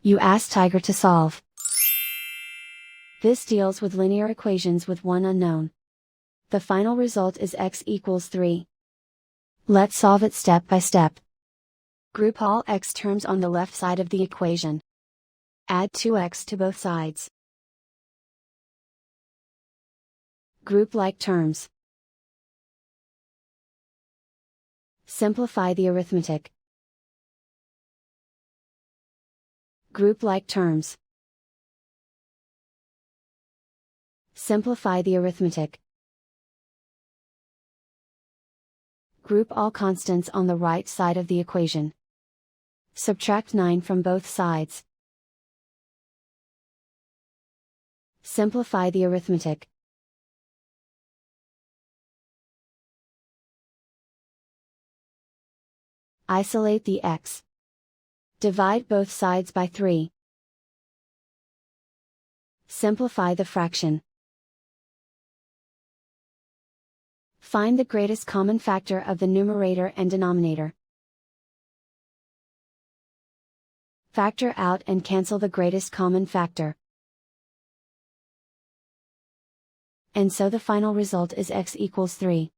You ask Tiger to solve. This deals with linear equations with one unknown. The final result is x equals 3. Let's solve it step by step. Group all x terms on the left side of the equation. Add 2x to both sides. Group like terms. Simplify the arithmetic. Group like terms. Simplify the arithmetic. Group all constants on the right side of the equation. Subtract 9 from both sides. Simplify the arithmetic. Isolate the x. Divide both sides by 3. Simplify the fraction. Find the greatest common factor of the numerator and denominator. Factor out and cancel the greatest common factor. And so the final result is x equals 3.